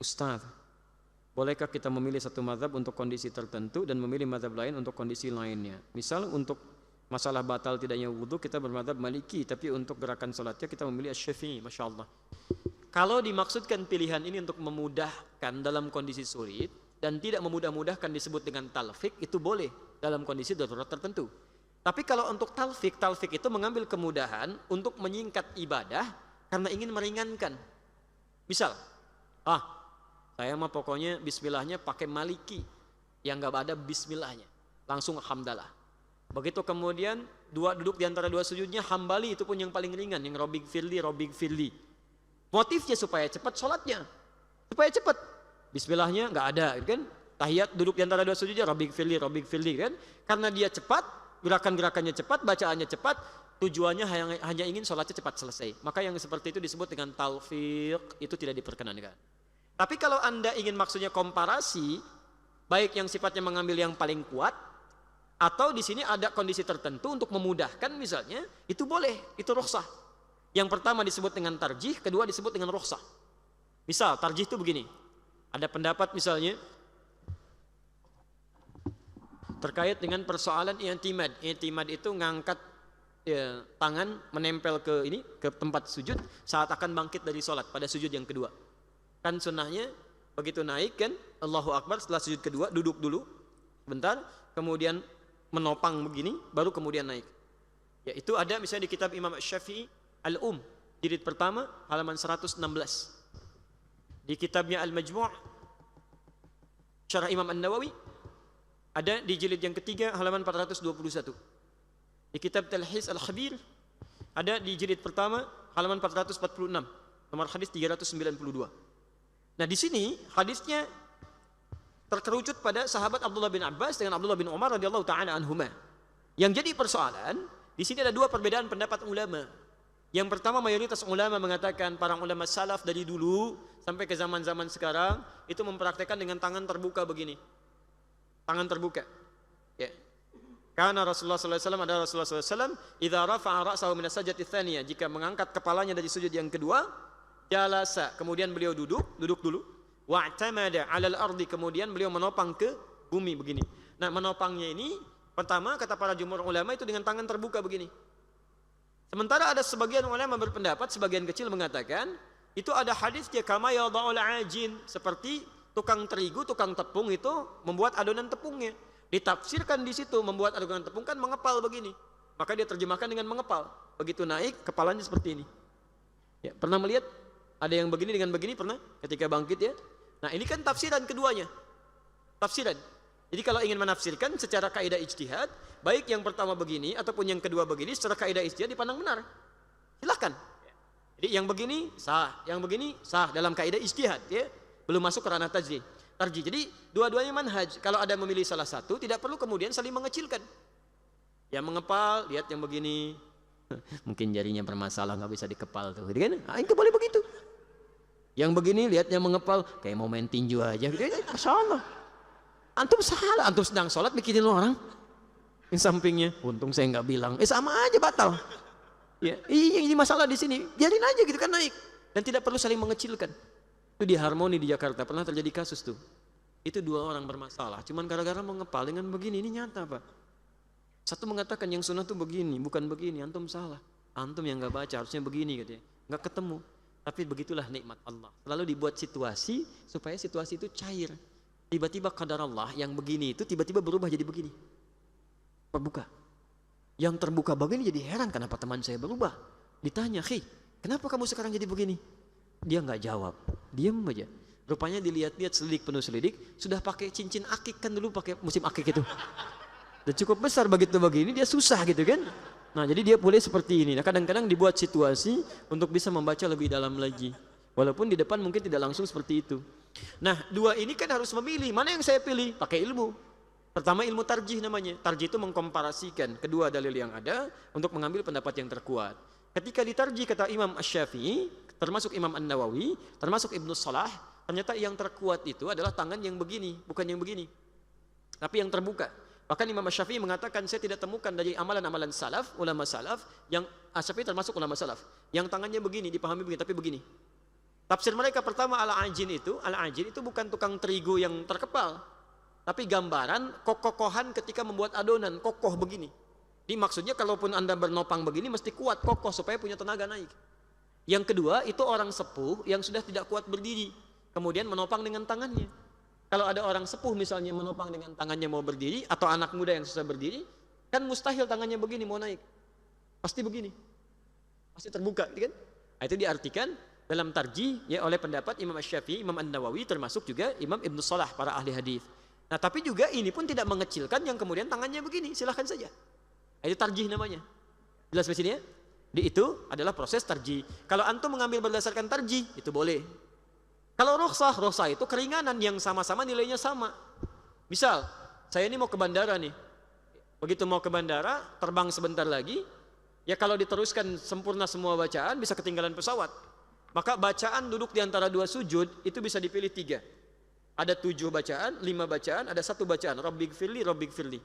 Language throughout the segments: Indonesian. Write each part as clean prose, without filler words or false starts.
Ustaz, bolehkah kita memilih satu mazhab untuk kondisi tertentu dan memilih mazhab lain untuk kondisi lainnya? Misal untuk masalah batal tidaknya wudhu kita bermazhab Maliki, tapi untuk gerakan salatnya kita memilih Asy-Syafi'i. Masya Allah. Kalau dimaksudkan pilihan ini untuk memudahkan dalam kondisi sulit dan tidak memudah-mudahkan disebut dengan talfik, itu boleh dalam kondisi darurat tertentu. Tapi kalau untuk talfik itu mengambil kemudahan untuk menyingkat ibadah karena ingin meringankan. Misal, saya mah pokoknya bismillahnya pakai Maliki, yang nggak ada bismillahnya, langsung hamdalah. Begitu kemudian duduk di antara dua sujudnya Hambali, itu pun yang paling ringan, yang Robbik Firli. Motifnya supaya cepat sholatnya, supaya cepat. Bismillahnya nggak ada, kan? Tahiyat duduk di antara dua sujudnya Robbik Firli, kan? Karena dia cepat, gerakan-gerakannya cepat, bacaannya cepat, tujuannya hanya ingin sholatnya cepat selesai. Maka yang seperti itu disebut dengan talfiq, itu tidak diperkenankan. Tapi kalau Anda ingin maksudnya komparasi, baik yang sifatnya mengambil yang paling kuat, atau di sini ada kondisi tertentu untuk memudahkan misalnya, itu boleh, itu rukhsah. Yang pertama disebut dengan tarjih, kedua disebut dengan rukhsah. Misal tarjih itu begini, ada pendapat misalnya terkait dengan persoalan i'timad. I'timad itu ngangkat tangan menempel ke tempat sujud saat akan bangkit dari sholat pada sujud yang kedua. Kan sunnahnya begitu naik kan Allahu Akbar, setelah sujud kedua duduk dulu sebentar, kemudian menopang begini baru kemudian naik. Ya, itu ada misalnya di kitab Imam Syafi'i jilid pertama halaman 116. Di kitabnya Al-Majmu' Syarah Imam An-Nawawi ada di jilid yang ketiga halaman 421. Di kitab Talhis Al-Khabir ada di jilid pertama halaman 446, nomor hadis 392. Nah, di sini hadisnya terkerucut pada sahabat Abdullah bin Abbas dengan Abdullah bin Umar radhiyallahu taala anhuma. Yang jadi persoalan, di sini ada dua perbedaan pendapat ulama. Yang pertama, mayoritas ulama mengatakan, para ulama salaf dari dulu sampai ke zaman-zaman sekarang itu mempraktekkan dengan tangan terbuka begini. Tangan terbuka. Ya. Karena Rasulullah SAW ada Rasulullah SAW, idza rafa'a ra'sahu min as-sajdati tsaniyah, jika mengangkat kepalanya dari sujud yang kedua, jalasa, kemudian beliau duduk dulu, wa'tamada 'alal ardi, kemudian beliau menopang ke bumi begini. Nah, menopangnya ini pertama kata para jumhur ulama itu dengan tangan terbuka begini. Sementara ada sebagian ulama berpendapat, sebagian kecil mengatakan itu ada hadisnya kama yadha'ul ajin, seperti tukang terigu, tukang tepung itu membuat adonan tepungnya. Ditafsirkan di situ membuat adonan tepung kan mengepal begini. Maka dia terjemahkan dengan mengepal. Begitu naik kepalanya seperti ini. Ya, pernah melihat ada yang begini dengan begini, pernah ketika bangkit ya? Nah, ini kan tafsiran keduanya. Tafsiran. Jadi kalau ingin menafsirkan secara kaidah ijtihad, baik yang pertama begini ataupun yang kedua begini, secara kaidah ijtihad dipandang benar. Silahkan. Jadi yang begini sah, yang begini sah dalam kaidah ijtihad, ya. Belum masuk ke ranah tarjih. Jadi dua-duanya manhaj. Kalau ada memilih salah satu, tidak perlu kemudian saling mengecilkan. Yang mengepal, lihat yang begini. Mungkin jarinya bermasalah, nggak bisa dikepal tuh, gitu kan? Nah, itu boleh begitu. Yang begini lihat yang mengepal, kayak mau main tinju aja, gitu. Masya Allah. Antum salah, antum sedang sholat mikirin orang yang sampingnya. Untung saya nggak bilang, sama aja batal. Ya, ini masalah di sini, biarin aja gitu kan naik, dan tidak perlu saling mengecilkan. Itu di Harmoni di Jakarta pernah terjadi kasus tuh. Itu dua orang bermasalah, cuman gara-gara mengepal dengan begini, ini nyata Pak. Satu mengatakan yang sunnah tuh begini, bukan begini, antum salah. Antum yang nggak baca harusnya begini katanya, nggak ketemu. Tapi begitulah nikmat Allah. Selalu dibuat situasi supaya situasi itu cair. Tiba-tiba qadar Allah yang begini itu tiba-tiba berubah jadi begini. Terbuka. Yang terbuka begini jadi heran, kenapa teman saya berubah? Ditanya, kenapa kamu sekarang jadi begini? Dia nggak jawab, diam aja. Rupanya dilihat-lihat selidik penuh selidik, sudah pakai cincin akik, kan dulu pakai musim akik itu. Dan cukup besar begitu begini, dia susah gitu kan. Nah, jadi dia boleh seperti ini. Nah, kadang-kadang dibuat situasi untuk bisa membaca lebih dalam lagi. Walaupun di depan mungkin tidak langsung seperti itu. Nah, dua ini kan harus memilih. Mana yang saya pilih? Pakai ilmu. Pertama ilmu tarjih namanya. Tarjih itu mengkomparasikan kedua dalil yang ada untuk mengambil pendapat yang terkuat. Ketika ditarjih kata Imam Asy-Syafi'i, termasuk Imam An-Nawawi, termasuk Ibnu Salah, ternyata yang terkuat itu adalah tangan yang begini, bukan yang begini. Tapi yang terbuka. Bahkan Imam Asy-Syafi'i mengatakan, saya tidak temukan dari amalan-amalan salaf, ulama salaf, yang Asy-Syafi'i termasuk ulama salaf, yang tangannya begini, dipahami begini, tapi begini. Tafsir mereka pertama al-ajin itu bukan tukang terigu yang terkepal, tapi gambaran kokohan ketika membuat adonan, kokoh begini. Jadi maksudnya kalaupun Anda bernopang begini mesti kuat, kokoh supaya punya tenaga naik. Yang kedua itu orang sepuh yang sudah tidak kuat berdiri, kemudian menopang dengan tangannya. Kalau ada orang sepuh misalnya menopang dengan tangannya mau berdiri, atau anak muda yang susah berdiri, kan mustahil tangannya begini mau naik. Pasti begini. Pasti terbuka, kan? Nah, itu diartikan dalam tarjih ya oleh pendapat Imam Asy-Syafi'i, Imam An-Nawawi, termasuk juga Imam Ibnu Shalah, para ahli hadis. Nah, tapi juga ini pun tidak mengecilkan yang kemudian tangannya begini, silahkan saja. Itu tarjih namanya. Jelas di sini ya? Itu adalah proses tarjih. Kalau antum mengambil berdasarkan tarjih, itu boleh. Kalau rukhsah itu keringanan yang sama-sama nilainya sama. Misal, saya ini mau ke bandara nih. Begitu mau ke bandara, terbang sebentar lagi, ya kalau diteruskan sempurna semua bacaan, bisa ketinggalan pesawat. Maka bacaan duduk di antara dua sujud, itu bisa dipilih 3. Ada 7 bacaan, 5 bacaan, ada 1 bacaan. Rabbighfirli, Rabbighfirli.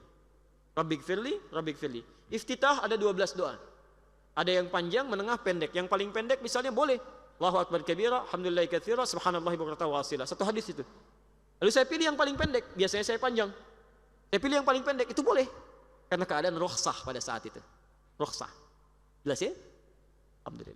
Rabbighfirli, Rabbighfirli. Iftitah ada 12 doa. Ada yang panjang, menengah, pendek. Yang paling pendek misalnya boleh. Allahu Akbar kabira, alhamdulillahi katsira, subhanallahi bukratan wa asila. 1 hadis itu. Lalu saya pilih yang paling pendek, biasanya saya panjang. Saya pilih yang paling pendek, itu boleh. Karena keadaan rukhsah pada saat itu. Rukhsah. Jelas ya? Alhamdulillah.